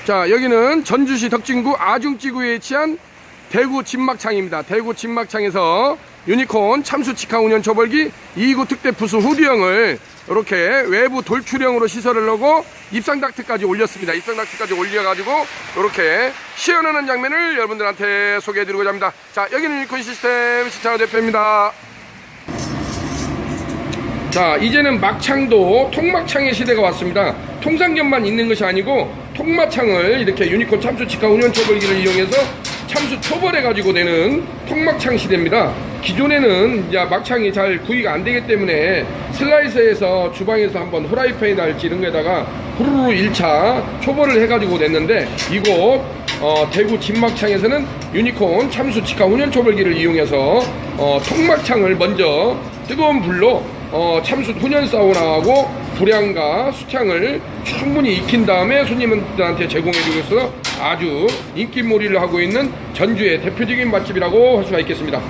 자, 여기는 전주시 덕진구 아중지구에 위치한 대구 진막창입니다. 대구 진막창에서 유니콘 참수 직항 운영 초벌기 2구 특대 부수 후드형을 이렇게 외부 돌출형으로 시설을 하고 입상 닥트까지 올렸습니다. 입상 닥트까지 올려가지고 이렇게 시연하는 장면을 여러분들한테 소개해드리고자 합니다. 자, 여기는 유니콘 시스템 시창호 대표입니다. 자, 이제는 막창도 통막창의 시대가 왔습니다. 통상견만 있는 것이 아니고 통막창을 이렇게 유니콘 참수 직항 운영 초벌기를 이용해서 참수 초벌해가지고 내는 통막창 시대입니다. 기존에는 이제 막창이 잘 구이가 안 되기 때문에 슬라이서에서 주방에서 한번 후라이팬이나 할지 이런 거에다가 후루루 1차 초벌을 해가지고 냈는데, 이곳 대구 진막창에서는 유니콘 참수 직항 운영 초벌기를 이용해서 통막창을 먼저 뜨거운 불로 참수 훈연 사우나하고 불향과 수창을 충분히 익힌 다음에 손님들한테 제공해주고 있어서 아주 인기몰이를 하고 있는 전주의 대표적인 맛집이라고 할 수가 있겠습니다.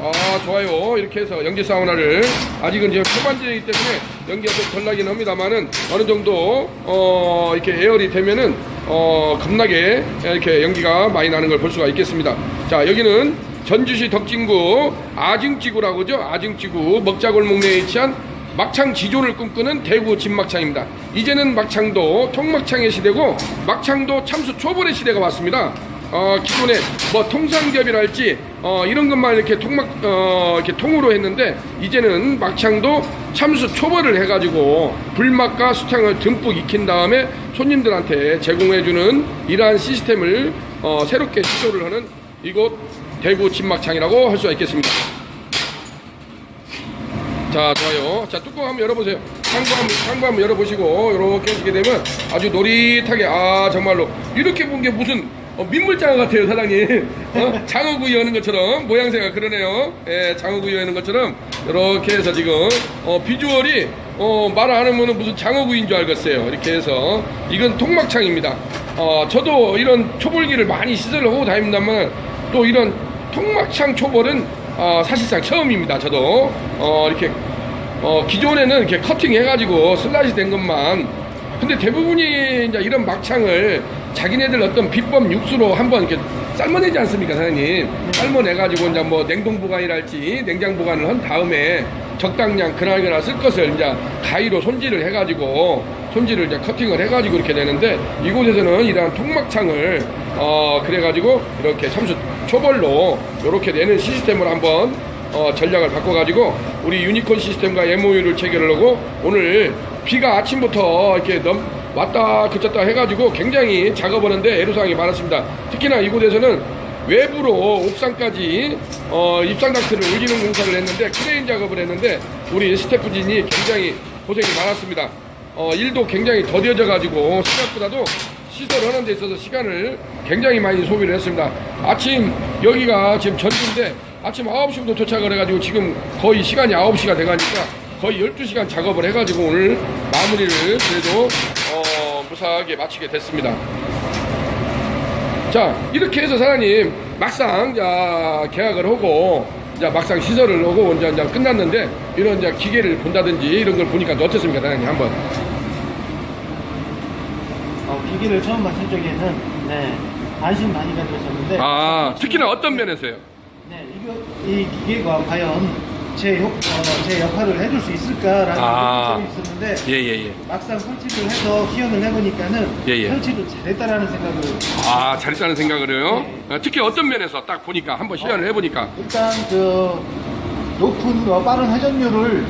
아, 좋아요. 이렇게 해서 연기 사우나를, 아직은 지금 초반기이기 때문에 연기가 좀 덜 나긴 합니다만은 어느 정도 이렇게 에어리 되면은 겁나게 이렇게 연기가 많이 나는 걸 볼 수가 있겠습니다. 자, 여기는 전주시 덕진구 아중지구라고 하죠. 아중지구 먹자골목 내에 위치한 막창 지존을 꿈꾸는 대구 진막창입니다. 이제는 막창도 통막창의 시대고 막창도 참수 초벌의 시대가 왔습니다. 기존에 뭐 통삼겹이랄지 이런 것만 이렇게 이렇게 통으로 했는데, 이제는 막창도 참수 초벌을 해가지고 불맛과 수창을 듬뿍 익힌 다음에 손님들한테 제공해주는 이러한 시스템을 새롭게 시도를 하는 이곳 대구 진막창이라고 할 수가 있겠습니다. 자, 좋아요. 자, 뚜껑 한번 열어보세요. 창구 한번 열어보시고 이렇게 해주게 되면 아주 노릿하게, 정말로 이렇게 본 게 무슨 민물장어 같아요, 사장님. 장어구이 하는 것처럼 모양새가 그러네요. 예, 장어구이 하는 것처럼 이렇게 해서 지금 비주얼이 말 안 하면 무슨 장어구이인 줄 알겠어요. 이렇게 해서 이건 통막창입니다. 저도 이런 초벌기를 많이 시설을 하고 다닙니다만 또 이런 통막창 초벌은 사실상 처음입니다. 저도 이렇게 기존에는 이렇게 커팅 해가지고 슬라이스 된 것만, 근데 대부분이 이제 이런 막창을 자기네들 어떤 비법 육수로 한번 이렇게 삶아내지 않습니까, 사장님? 삶아내가지고 이제 뭐 냉동 보관이랄지 냉장 보관을 한 다음에 적당량 그날그날 쓸 것을 이제 가위로 손질을 해가지고 손질을 이제 커팅을 해가지고 이렇게 되는데, 이곳에서는 이러한 통막창을 그래가지고 이렇게 참수 초벌로 이렇게 내는 시스템을 한번 전략을 바꿔가지고 우리 유니콘 시스템과 MOU를 체결을 하고, 오늘 비가 아침부터 이렇게 왔다 그쳤다 해가지고 굉장히 작업하는데 애로사항이 많았습니다. 특히나 이곳에서는 외부로 옥상까지 입상 닥트를 올리는 공사를 했는데, 크레인 작업을 했는데 우리 스태프진이 굉장히 고생이 많았습니다. 일도 굉장히 더뎌져 가지고 생각보다도 시설하는 데 있어서 시간을 굉장히 많이 소비를 했습니다. 아침, 여기가 지금 전주인데 아침 9시부터 도착을 해가지고 지금 거의 시간이 9시가 돼가니까 거의 12시간 작업을 해가지고 오늘 마무리를 그래도 무사하게 마치게 됐습니다. 자, 이렇게 해서 사장님 막상 계약을 하고 막상 시설을 하고 이제 끝났는데, 이런 이제 기계를 본다든지 이런 걸 보니까 어떻습니까, 사장님? 한번. 기계를 처음 봤을 적에는 관심 많이 가졌었는데, 특히나 어떤 면에서요? 네, 이 기계가 과연 제 역할을 해줄 수 있을까라는 걱정이 있었는데, 예. 막상 설치를 해서 시연을 해보니까는 설치를 잘했다라는 생각을. 잘했다는 생각을 해요? 네. 특히 어떤 면에서 딱 보니까 한번 시연을 해보니까 일단 높은 빠른 회전율을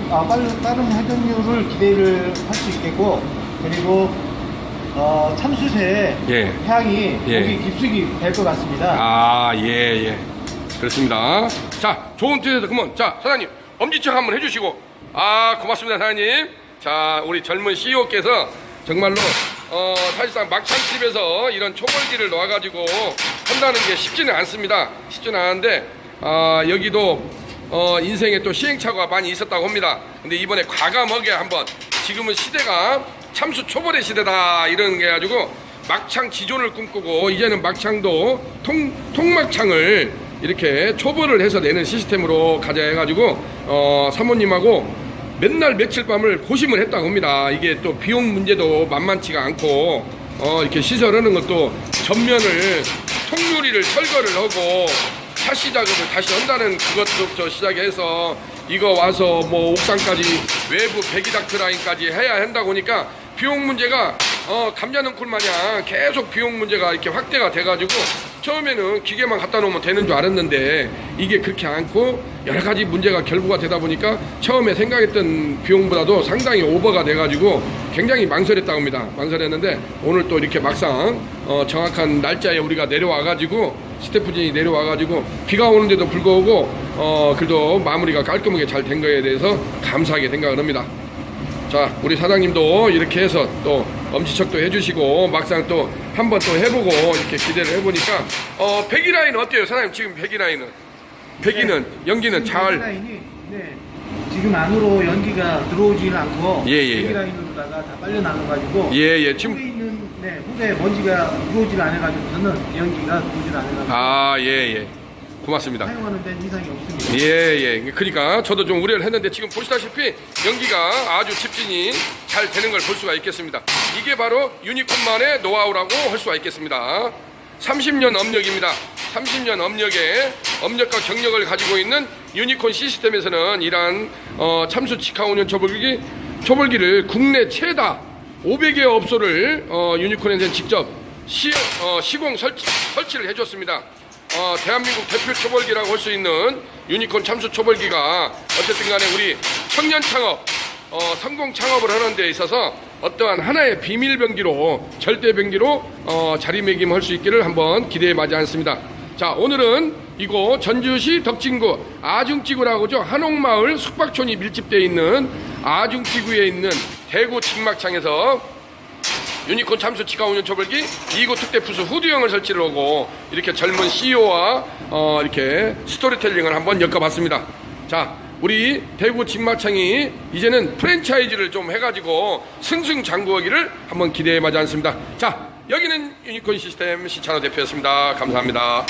빠른 회전율을 기대를 할 수 있겠고, 그리고 참숯의 향이 고기 깊숙이 될 것 같습니다. 예. 그렇습니다. 자, 좋은 뜻에서 그러면 사장님 엄지척 한번 해주시고. 고맙습니다, 사장님. 자, 우리 젊은 CEO께서 정말로 사실상 막창집에서 이런 초벌기를 놓아가지고 한다는 게 쉽지는 않습니다. 쉽지는 않은데 여기도 인생에 또 시행착오가 많이 있었다고 합니다. 근데 이번에 과감하게 한번, 지금은 시대가 참수 초벌의 시대다 이런 게 가지고 막창 지존을 꿈꾸고, 이제는 막창도 통막창을 이렇게 초벌을 해서 내는 시스템으로 가자 해가지고 사모님하고 맨날 며칠 밤을 고심을 했다고 합니다. 이게 또 비용 문제도 만만치가 않고 이렇게 시설하는 것도 전면을 통유리를 철거를 하고 샤시 작업을 다시 한다는 그것부터 시작해서 이거 와서 뭐 옥상까지 외부 배기닥트 라인까지 해야 한다고 하니까 비용 문제가 감자능쿨 마냥 계속 비용 문제가 이렇게 확대가 돼가지고 처음에는 기계만 갖다 놓으면 되는 줄 알았는데 이게 그렇게 않고 여러 가지 문제가 결부가 되다 보니까 처음에 생각했던 비용보다도 상당히 오버가 돼가지고 굉장히 망설였다고 합니다. 망설였는데 오늘 또 이렇게 막상 정확한 날짜에 우리가 내려와가지고 스태프진이 내려와가지고 비가 오는데도 불구하고 그래도 마무리가 깔끔하게 잘 된 거에 대해서 감사하게 생각을 합니다. 자, 우리 사장님도 이렇게 해서 또 엄지척도 해주시고 막상 또 한 번 또 해보고 이렇게 기대를 해보니까 배기 라인 어때요, 사장님? 지금 배기 라인은 배기는 네. 연기는 잘 라인이 네. 지금 안으로 연기가 들어오지는 않고 예. 배기 라인으로다가 다 빨려 나가가지고 예 지금 후에 있는 후에 먼지가 들어오질 않아가지고서는 연기가 들어오질 않아가지고 예 고맙습니다. 사용하는 데는 이상이 없습니다. 예. 그러니까 저도 좀 우려를 했는데 지금 보시다시피 연기가 아주 집진이 잘 되는 걸 볼 수가 있겠습니다. 이게 바로 유니콘만의 노하우라고 할 수가 있겠습니다. 30년 업력입니다. 30년 업력과 경력을 가지고 있는 유니콘 시스템에서는 이러한 참수 직하운전 초벌기를 국내 최다 500여 업소를 유니콘에서 직접 시공 설치를 해줬습니다. 대한민국 대표 초벌기라고 할 수 있는 유니콘 참수 초벌기가 어쨌든 간에 우리 청년 창업, 성공 창업을 하는 데 있어서 어떠한 하나의 비밀 병기로, 절대 병기로 자리매김할 수 있기를 한번 기대해 마지 않습니다. 자, 오늘은 이곳 전주시 덕진구 아중지구라고 하죠. 한옥마을 숙박촌이 밀집되어 있는 아중지구에 있는 대구 직막창에서 유니콘 참수 직하운전 초벌기 2구 특대 부수 후드형을 설치를 하고 이렇게 젊은 CEO와 이렇게 스토리텔링을 한번 엮어봤습니다. 자, 우리 대구 직막창이 이제는 프랜차이즈를 좀 해가지고 승승장구하기를 한번 기대해 마지 않습니다. 자, 여기는 유니콘 시스템 시찬호 대표였습니다. 감사합니다.